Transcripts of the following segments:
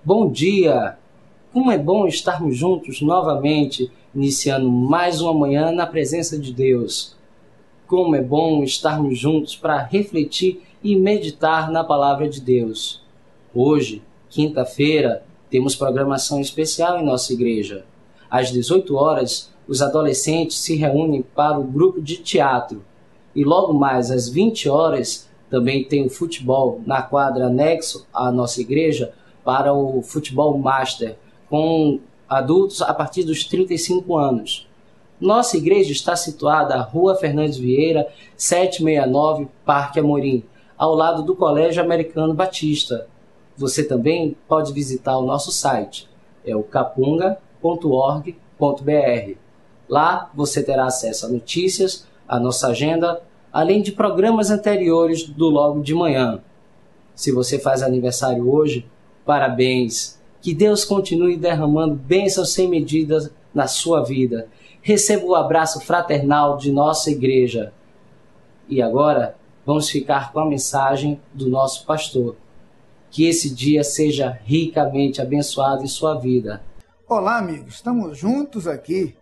Bom dia! Como é bom estarmos juntos novamente, iniciando mais uma manhã na presença de Deus. Como é bom estarmos juntos para refletir e meditar na palavra de Deus. Hoje, quinta-feira, temos programação especial em nossa igreja. Às 18 horas, os adolescentes se reúnem para o grupo de teatro. E logo mais às 20 horas, também tem o futebol na quadra anexo à nossa igreja para o futebol master, com adultos a partir dos 35 anos. Nossa igreja está situada na Rua Fernandes Vieira, 769, Parque Amorim, ao lado do Colégio Americano Batista. Você também pode visitar o nosso site, é o capunga.org.br. Lá você terá acesso a notícias, a nossa agenda, além de programas anteriores do Logo de Manhã. Se você faz aniversário hoje, parabéns! Que Deus continue derramando bênçãos sem medidas na sua vida. Receba o abraço fraternal de nossa igreja. E agora, vamos ficar com a mensagem do nosso pastor. Que esse dia seja ricamente abençoado em sua vida. Olá, amigos. Estamos juntos aqui,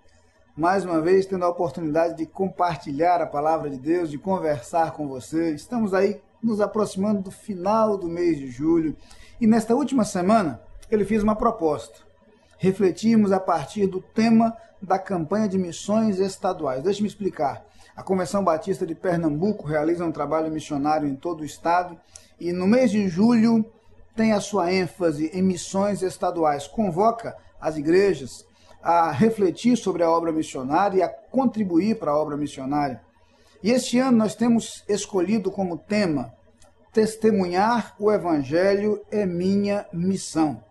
mais uma vez tendo a oportunidade de compartilhar a palavra de Deus, de conversar com você. Estamos aí nos aproximando do final do mês de julho. E nesta última semana, ele fez uma proposta. Refletimos a partir do tema da campanha de missões estaduais. Deixe-me explicar. A Convenção Batista de Pernambuco realiza um trabalho missionário em todo o estado e no mês de julho tem a sua ênfase em missões estaduais. Convoca as igrejas a refletir sobre a obra missionária e a contribuir para a obra missionária. E este ano nós temos escolhido como tema: testemunhar o Evangelho é minha missão.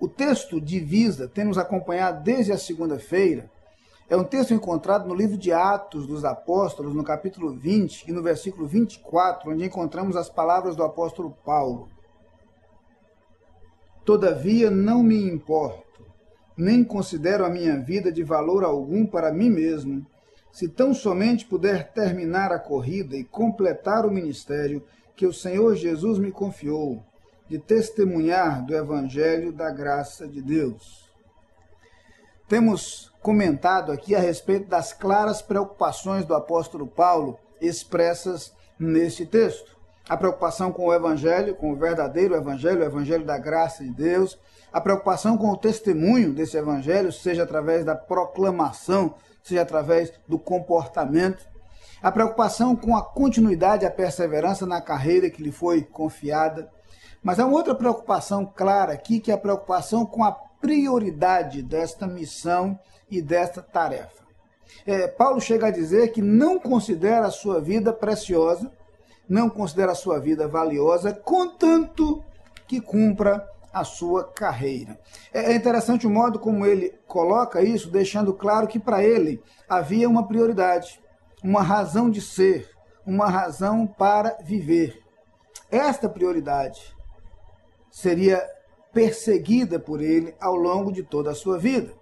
O texto divisa, temos acompanhado desde a segunda-feira, é um texto encontrado no livro de Atos dos Apóstolos, no capítulo 20 e no versículo 24, onde encontramos as palavras do apóstolo Paulo. Todavia não me importo, nem considero a minha vida de valor algum para mim mesmo, se tão somente puder terminar a corrida e completar o ministério que o Senhor Jesus me confiou, de testemunhar do Evangelho da graça de Deus. Temos comentado aqui a respeito das claras preocupações do apóstolo Paulo expressas neste texto. A preocupação com o Evangelho, com o verdadeiro Evangelho, o Evangelho da graça de Deus, a preocupação com o testemunho desse Evangelho, seja através da proclamação, seja através do comportamento, a preocupação com a continuidade e a perseverança na carreira que lhe foi confiada. Mas há uma outra preocupação clara aqui, que é a preocupação com a prioridade desta missão e desta tarefa. Paulo chega a dizer que não considera a sua vida preciosa, não considera a sua vida valiosa, contanto que cumpra a sua carreira. É interessante o modo como ele coloca isso, deixando claro que para ele havia uma prioridade, uma razão de ser, uma razão para viver. Esta prioridade seria perseguida por ele ao longo de toda a sua vida.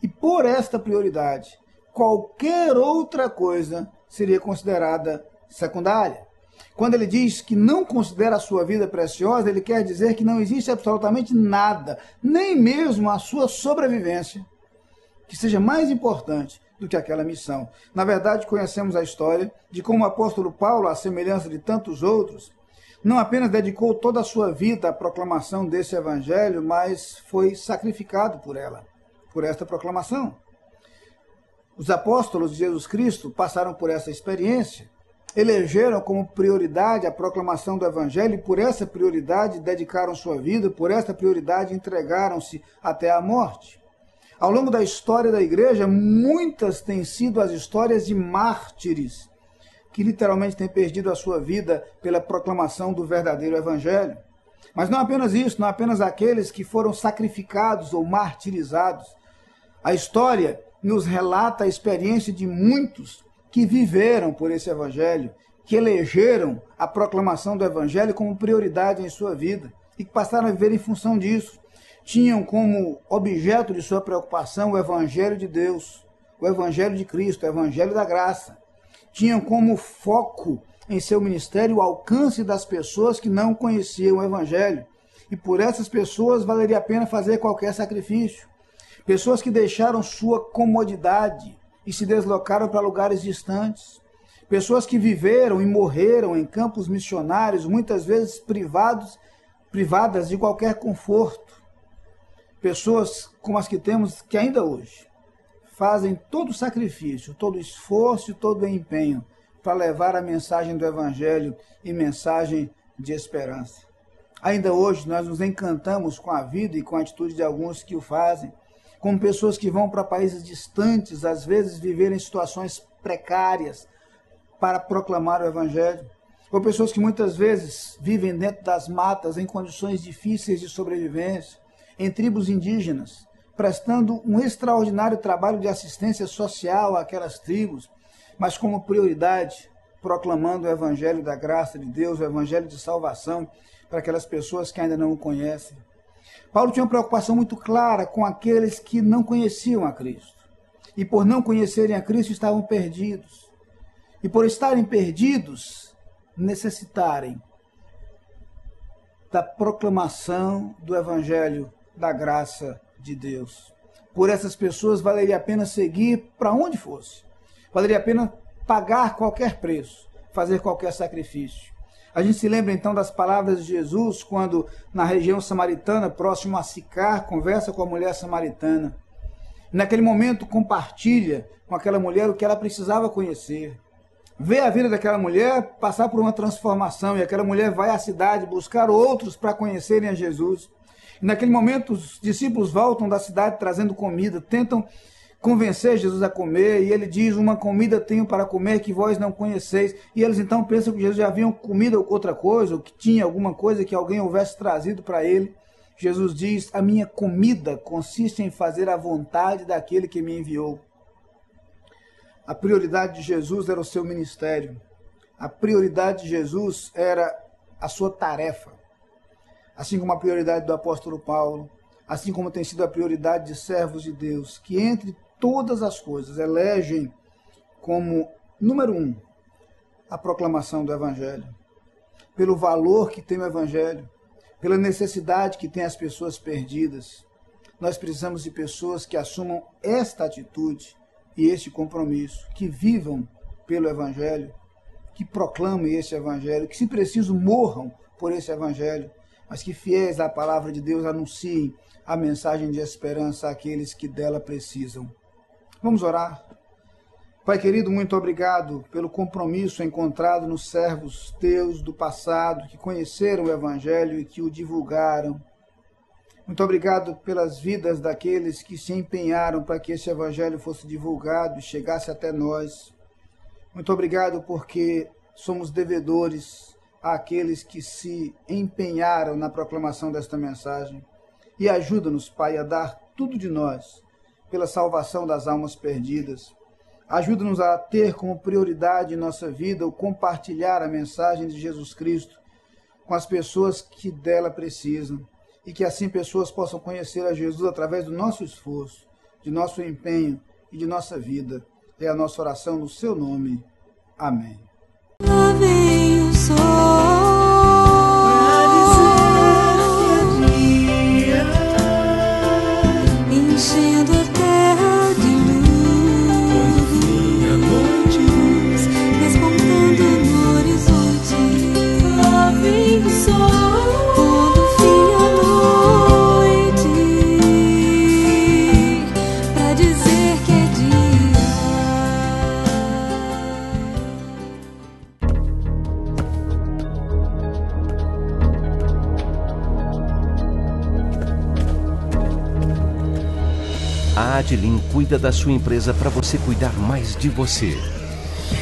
E por esta prioridade, qualquer outra coisa seria considerada secundária. Quando ele diz que não considera a sua vida preciosa, ele quer dizer que não existe absolutamente nada, nem mesmo a sua sobrevivência, que seja mais importante do que aquela missão. Na verdade, conhecemos a história de como o apóstolo Paulo, à semelhança de tantos outros, não apenas dedicou toda a sua vida à proclamação desse evangelho, mas foi sacrificado por ela, por esta proclamação. Os apóstolos de Jesus Cristo passaram por essa experiência, elegeram como prioridade a proclamação do evangelho e por essa prioridade dedicaram sua vida, por essa prioridade entregaram-se até a morte. Ao longo da história da igreja, muitas têm sido as histórias de mártires, que literalmente têm perdido a sua vida pela proclamação do verdadeiro evangelho. Mas não apenas isso, não apenas aqueles que foram sacrificados ou martirizados. A história nos relata a experiência de muitos que viveram por esse evangelho, que elegeram a proclamação do evangelho como prioridade em sua vida e que passaram a viver em função disso. Tinham como objeto de sua preocupação o evangelho de Deus, o evangelho de Cristo, o evangelho da graça. Tinham como foco em seu ministério o alcance das pessoas que não conheciam o evangelho. E por essas pessoas valeria a pena fazer qualquer sacrifício. Pessoas que deixaram sua comodidade e se deslocaram para lugares distantes. Pessoas que viveram e morreram em campos missionários, muitas vezes privadas de qualquer conforto. Pessoas como as que temos que ainda hoje fazem todo o sacrifício, todo o esforço e todo o empenho para levar a mensagem do Evangelho e mensagem de esperança. Ainda hoje nós nos encantamos com a vida e com a atitude de alguns que o fazem, como pessoas que vão para países distantes, às vezes viver em situações precárias para proclamar o Evangelho, ou pessoas que muitas vezes vivem dentro das matas em condições difíceis de sobrevivência, em tribos indígenas, prestando um extraordinário trabalho de assistência social àquelas tribos, mas como prioridade, proclamando o Evangelho da graça de Deus, o Evangelho de salvação para aquelas pessoas que ainda não o conhecem. Paulo tinha uma preocupação muito clara com aqueles que não conheciam a Cristo. E por não conhecerem a Cristo estavam perdidos. E por estarem perdidos, necessitarem da proclamação do Evangelho da graça de Deus. Por essas pessoas valeria a pena seguir para onde fosse. Valeria a pena pagar qualquer preço, fazer qualquer sacrifício. A gente se lembra então das palavras de Jesus quando na região samaritana, próximo a Sicar, conversa com a mulher samaritana. Naquele momento compartilha com aquela mulher o que ela precisava conhecer. Vê a vida daquela mulher passar por uma transformação e aquela mulher vai à cidade buscar outros para conhecerem a Jesus. E naquele momento os discípulos voltam da cidade trazendo comida, tentam convencer Jesus a comer, e ele diz, uma comida tenho para comer que vós não conheceis. E eles então pensam que Jesus já haviam comido outra coisa, ou que tinha alguma coisa que alguém houvesse trazido para ele. Jesus diz, a minha comida consiste em fazer a vontade daquele que me enviou. A prioridade de Jesus era o seu ministério. A prioridade de Jesus era a sua tarefa. Assim como a prioridade do apóstolo Paulo, assim como tem sido a prioridade de servos de Deus, que entre todas as coisas elegem como número 1 a proclamação do Evangelho. Pelo valor que tem o Evangelho, pela necessidade que tem as pessoas perdidas, nós precisamos de pessoas que assumam esta atitude e este compromisso, que vivam pelo Evangelho, que proclamem esse Evangelho, que se preciso morram por esse Evangelho, mas que fiéis à palavra de Deus anunciem a mensagem de esperança àqueles que dela precisam. Vamos orar. Pai querido, muito obrigado pelo compromisso encontrado nos servos teus do passado, que conheceram o Evangelho e que o divulgaram. Muito obrigado pelas vidas daqueles que se empenharam para que esse Evangelho fosse divulgado e chegasse até nós. Muito obrigado porque somos devedores àqueles que se empenharam na proclamação desta mensagem. E ajuda-nos, Pai, a dar tudo de nós pela salvação das almas perdidas. Ajuda-nos a ter como prioridade em nossa vida o compartilhar a mensagem de Jesus Cristo com as pessoas que dela precisam. E que assim pessoas possam conhecer a Jesus através do nosso esforço, de nosso empenho e de nossa vida. É a nossa oração no seu nome. Amém. Lá vem o sol pra dizer que é dia, enchendo a terra de luz, a noite, despontando no horizonte. Lá vem o sol, pondo fim à noite, pra dizer que é dia. A Adlin cuida da sua empresa para você cuidar mais de você.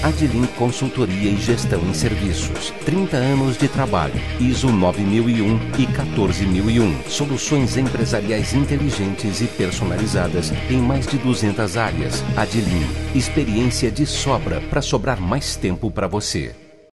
Adlin Consultoria e Gestão em Serviços. 30 anos de trabalho. ISO 9001 e 14001. Soluções empresariais inteligentes e personalizadas em mais de 200 áreas. Adlin. Experiência de sobra para sobrar mais tempo para você.